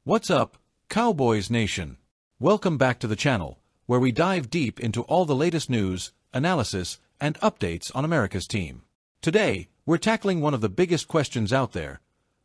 What's up, Cowboys Nation? Welcome back to the channel, where we dive deep into all the latest news, analysis, and updates on America's team. Today, we're tackling one of the biggest questions out there.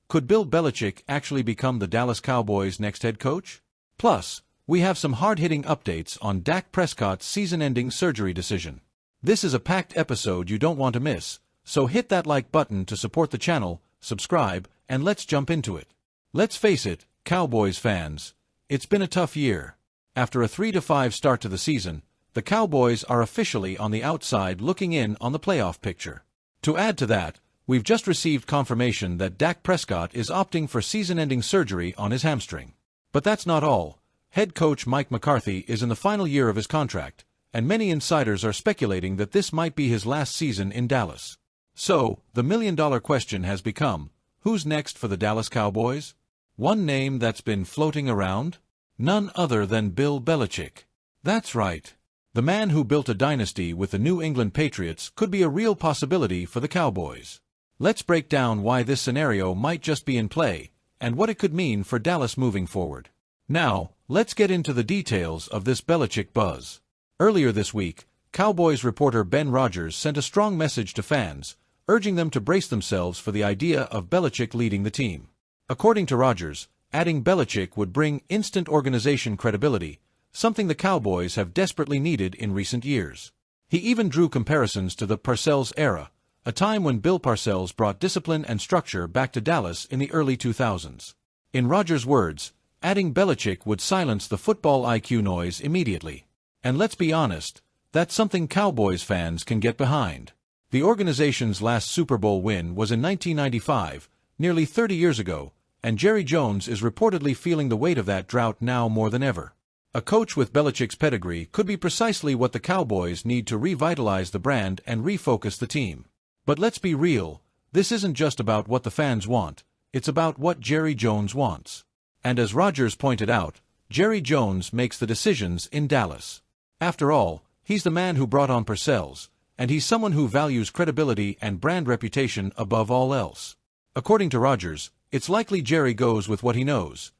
Could Bill Belichick actually become the Dallas Cowboys' next head coach? Plus, we have some hard-hitting updates on Dak Prescott's season-ending surgery decision. This is a packed episode you don't want to miss, so hit that like button to support the channel, subscribe, and let's jump into it. Let's face it, Cowboys fans, it's been a tough year. After a 3-5 start to the season, the Cowboys are officially on the outside looking in on the playoff picture. To add to that, we've just received confirmation that Dak Prescott is opting for season-ending surgery on his hamstring. But that's not all. Head coach Mike McCarthy is in the final year of his contract, and many insiders are speculating that this might be his last season in Dallas. So, the million-dollar question has become, who's next for the Dallas Cowboys? One name that's been floating around? None other than Bill Belichick. That's right. The man who built a dynasty with the New England Patriots could be a real possibility for the Cowboys. Let's break down why this scenario might just be in play, and what it could mean for Dallas moving forward. Now, let's get into the details of this Belichick buzz. Earlier this week, Cowboys reporter Ben Rogers sent a strong message to fans, urging them to brace themselves for the idea of Belichick leading the team. According to Rogers, adding Belichick would bring instant organization credibility, something the Cowboys have desperately needed in recent years. He even drew comparisons to the Parcells era, a time when Bill Parcells brought discipline and structure back to Dallas in the early 2000s. In Rogers' words, adding Belichick would silence the football IQ noise immediately. And let's be honest, that's something Cowboys fans can get behind. The organization's last Super Bowl win was in 1995, nearly 30 years ago, and Jerry Jones is reportedly feeling the weight of that drought now more than ever. A coach with Belichick's pedigree could be precisely what the Cowboys need to revitalize the brand and refocus the team. But let's be real, this isn't just about what the fans want, it's about what Jerry Jones wants. And as Rogers pointed out, Jerry Jones makes the decisions in Dallas. After all, he's the man who brought on Parcells, and he's someone who values credibility and brand reputation above all else. According to Rogers, it's likely Jerry goes with what he knows.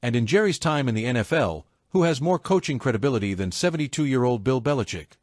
And in Jerry's time in the NFL, who has more coaching credibility than 72-year-old Bill Belichick?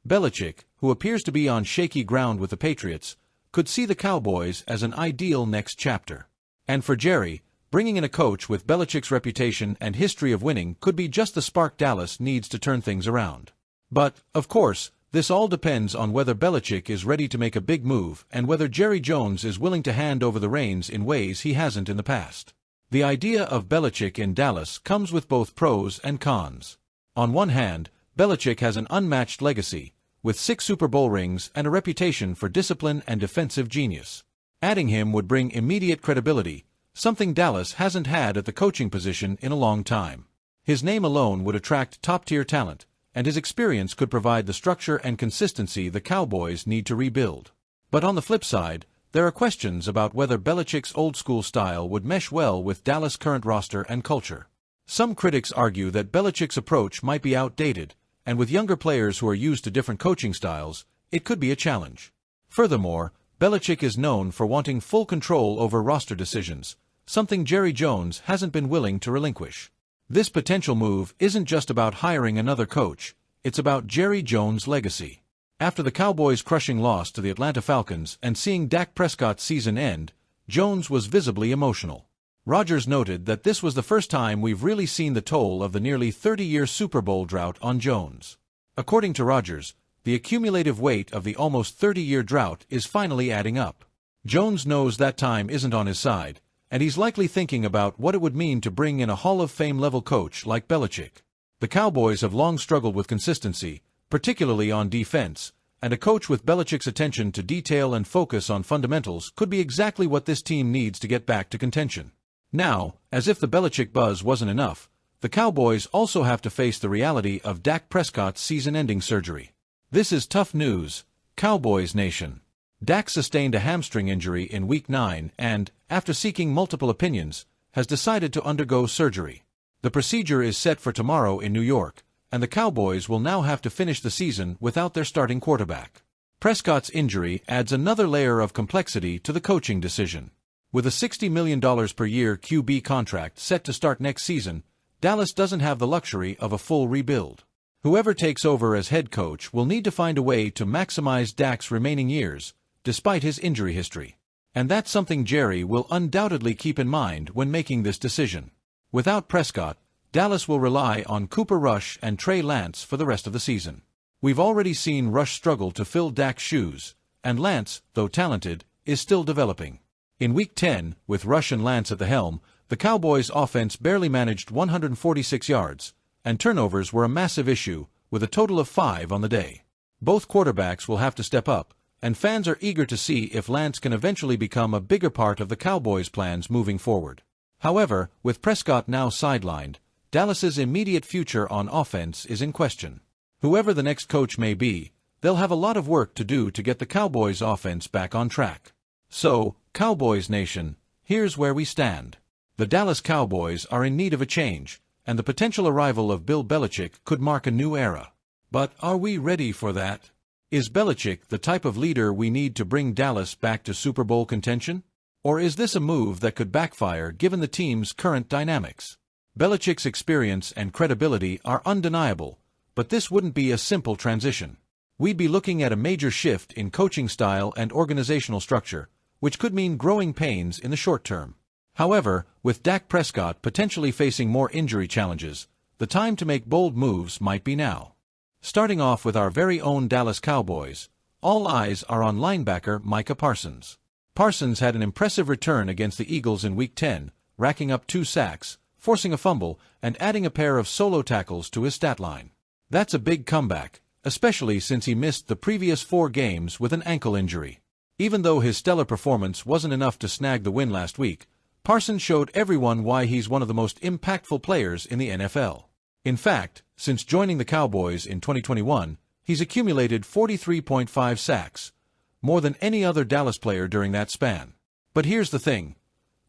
Belichick, who appears to be on shaky ground with the Patriots, could see the Cowboys as an ideal next chapter. And for Jerry, bringing in a coach with Belichick's reputation and history of winning could be just the spark Dallas needs to turn things around. But, of course, this all depends on whether Belichick is ready to make a big move and whether Jerry Jones is willing to hand over the reins in ways he hasn't in the past. The idea of Belichick in Dallas comes with both pros and cons. On one hand, Belichick has an unmatched legacy, with 6 Super Bowl rings and a reputation for discipline and defensive genius. Adding him would bring immediate credibility, something Dallas hasn't had at the coaching position in a long time. His name alone would attract top-tier talent, and his experience could provide the structure and consistency the Cowboys need to rebuild. But on the flip side, there are questions about whether Belichick's old-school style would mesh well with Dallas' current roster and culture. Some critics argue that Belichick's approach might be outdated, and with younger players who are used to different coaching styles, it could be a challenge. Furthermore, Belichick is known for wanting full control over roster decisions, something Jerry Jones hasn't been willing to relinquish. This potential move isn't just about hiring another coach, it's about Jerry Jones' legacy. After the Cowboys' crushing loss to the Atlanta Falcons and seeing Dak Prescott's season end, Jones was visibly emotional. Rogers noted that this was the first time we've really seen the toll of the nearly 30-year Super Bowl drought on Jones. According to Rogers, the accumulative weight of the almost 30-year drought is finally adding up. Jones knows that time isn't on his side, and he's likely thinking about what it would mean to bring in a Hall of Fame-level coach like Belichick. The Cowboys have long struggled with consistency, particularly on defense, and a coach with Belichick's attention to detail and focus on fundamentals could be exactly what this team needs to get back to contention. Now, as if the Belichick buzz wasn't enough, the Cowboys also have to face the reality of Dak Prescott's season-ending surgery. This is tough news, Cowboys Nation. Dak sustained a hamstring injury in Week 9 and, after seeking multiple opinions, has decided to undergo surgery. The procedure is set for tomorrow in New York, and the Cowboys will now have to finish the season without their starting quarterback. Prescott's injury adds another layer of complexity to the coaching decision. With a $60 million per year QB contract set to start next season, Dallas doesn't have the luxury of a full rebuild. Whoever takes over as head coach will need to find a way to maximize Dak's remaining years, despite his injury history. And that's something Jerry will undoubtedly keep in mind when making this decision. Without Prescott, Dallas will rely on Cooper Rush and Trey Lance for the rest of the season. We've already seen Rush struggle to fill Dak's shoes, and Lance, though talented, is still developing. In Week 10, with Rush and Lance at the helm, the Cowboys' offense barely managed 146 yards, and turnovers were a massive issue, with a total of 5 on the day. Both quarterbacks will have to step up, and fans are eager to see if Lance can eventually become a bigger part of the Cowboys' plans moving forward. However, with Prescott now sidelined, Dallas's immediate future on offense is in question. Whoever the next coach may be, they'll have a lot of work to do to get the Cowboys' offense back on track. So, Cowboys Nation, here's where we stand. The Dallas Cowboys are in need of a change, and the potential arrival of Bill Belichick could mark a new era. But are we ready for that? Is Belichick the type of leader we need to bring Dallas back to Super Bowl contention? Or is this a move that could backfire given the team's current dynamics? Belichick's experience and credibility are undeniable, but this wouldn't be a simple transition. We'd be looking at a major shift in coaching style and organizational structure, which could mean growing pains in the short term. However, with Dak Prescott potentially facing more injury challenges, the time to make bold moves might be now. Starting off with our very own Dallas Cowboys, all eyes are on linebacker Micah Parsons. Parsons had an impressive return against the Eagles in Week 10, racking up 2 sacks, forcing a fumble, and adding a pair of solo tackles to his stat line. That's a big comeback, especially since he missed the previous 4 games with an ankle injury. Even though his stellar performance wasn't enough to snag the win last week, Parsons showed everyone why he's one of the most impactful players in the NFL. In fact, since joining the Cowboys in 2021, he's accumulated 43.5 sacks, more than any other Dallas player during that span. But here's the thing.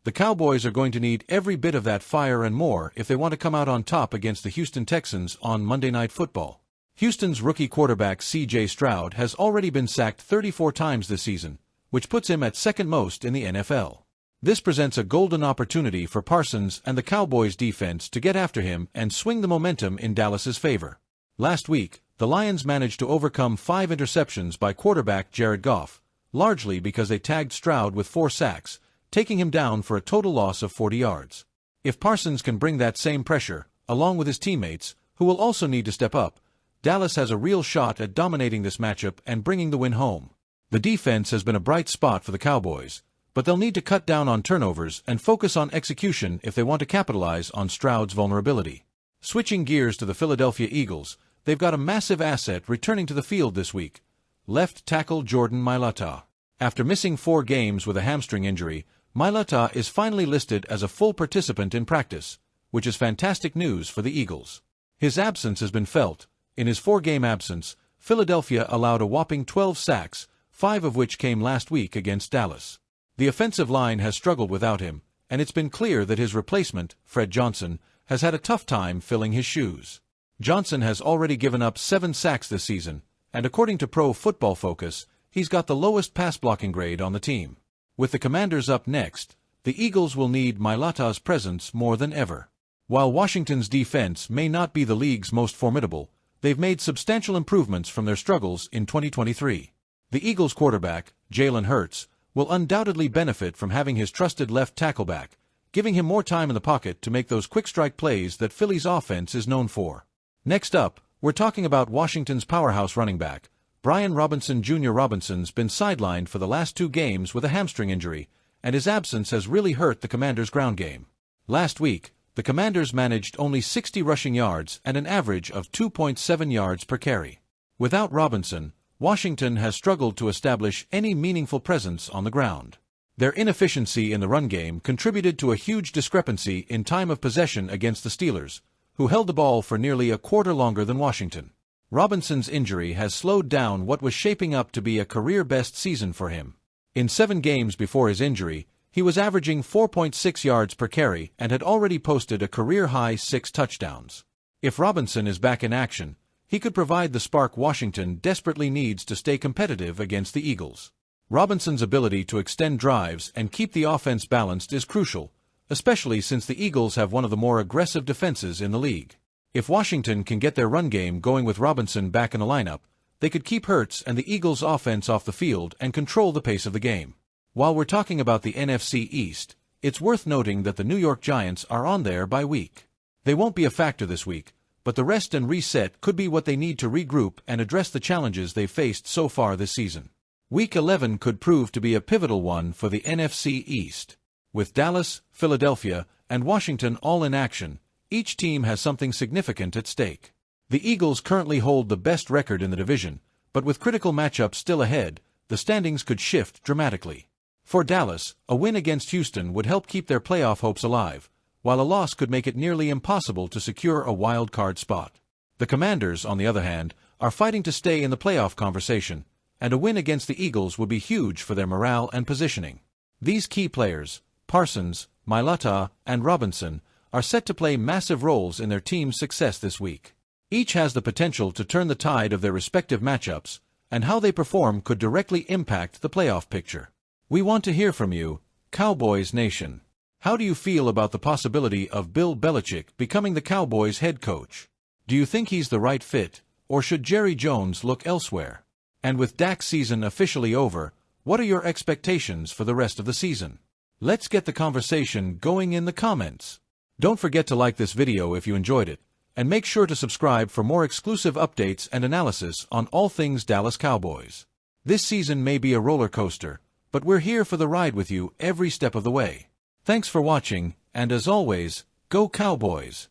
The Cowboys are going to need every bit of that fire and more if they want to come out on top against the Houston Texans on Monday Night Football. Houston's rookie quarterback C.J. Stroud has already been sacked 34 times this season, which puts him at second most in the NFL. This presents a golden opportunity for Parsons and the Cowboys' defense to get after him and swing the momentum in Dallas's favor. Last week, the Lions managed to overcome 5 interceptions by quarterback Jared Goff, largely because they tagged Stroud with 4 sacks, taking him down for a total loss of 40 yards. If Parsons can bring that same pressure, along with his teammates, who will also need to step up, Dallas has a real shot at dominating this matchup and bringing the win home. The defense has been a bright spot for the Cowboys, but they'll need to cut down on turnovers and focus on execution if they want to capitalize on Stroud's vulnerability. Switching gears to the Philadelphia Eagles, they've got a massive asset returning to the field this week, left tackle Jordan Mailata. After missing 4 games with a hamstring injury, Mailata is finally listed as a full participant in practice, which is fantastic news for the Eagles. His absence has been felt. In his 4-game absence, Philadelphia allowed a whopping 12 sacks, 5 of which came last week against Dallas. The offensive line has struggled without him, and it's been clear that his replacement, Fred Johnson, has had a tough time filling his shoes. Johnson has already given up 7 sacks this season, and according to Pro Football Focus, he's got the lowest pass-blocking grade on the team. With the Commanders up next, the Eagles will need Mailata's presence more than ever. While Washington's defense may not be the league's most formidable, they've made substantial improvements from their struggles in 2023. The Eagles quarterback, Jalen Hurts, will undoubtedly benefit from having his trusted left tackle back, giving him more time in the pocket to make those quick-strike plays that Philly's offense is known for. Next up, we're talking about Washington's powerhouse running back. Brian Robinson Jr. Robinson's been sidelined for the last 2 games with a hamstring injury, and his absence has really hurt the Commanders' ground game. Last week, the Commanders managed only 60 rushing yards and an average of 2.7 yards per carry. Without Robinson, Washington has struggled to establish any meaningful presence on the ground. Their inefficiency in the run game contributed to a huge discrepancy in time of possession against the Steelers, who held the ball for nearly a quarter longer than Washington. Robinson's injury has slowed down what was shaping up to be a career-best season for him. In 7 games before his injury, he was averaging 4.6 yards per carry and had already posted a career-high 6 touchdowns. If Robinson is back in action, he could provide the spark Washington desperately needs to stay competitive against the Eagles. Robinson's ability to extend drives and keep the offense balanced is crucial, especially since the Eagles have one of the more aggressive defenses in the league. If Washington can get their run game going with Robinson back in the lineup, they could keep Hurts and the Eagles' offense off the field and control the pace of the game. While we're talking about the NFC East, it's worth noting that the New York Giants are on their bye week. They won't be a factor this week, but the rest and reset could be what they need to regroup and address the challenges they've faced so far this season. Week 11 could prove to be a pivotal one for the NFC East. With Dallas, Philadelphia, and Washington all in action, each team has something significant at stake. The Eagles currently hold the best record in the division, but with critical matchups still ahead, the standings could shift dramatically. For Dallas, a win against Houston would help keep their playoff hopes alive, while a loss could make it nearly impossible to secure a wild card spot. The Commanders, on the other hand, are fighting to stay in the playoff conversation, and a win against the Eagles would be huge for their morale and positioning. These key players, Parsons, Micah, and Robinson, are set to play massive roles in their team's success this week. Each has the potential to turn the tide of their respective matchups, and how they perform could directly impact the playoff picture. We want to hear from you, Cowboys Nation. How do you feel about the possibility of Bill Belichick becoming the Cowboys' head coach? Do you think he's the right fit, or should Jerry Jones look elsewhere? And with Dak's season officially over, what are your expectations for the rest of the season? Let's get the conversation going in the comments. Don't forget to like this video if you enjoyed it, and make sure to subscribe for more exclusive updates and analysis on all things Dallas Cowboys. This season may be a roller coaster, but we're here for the ride with you every step of the way. Thanks for watching, and as always, go Cowboys!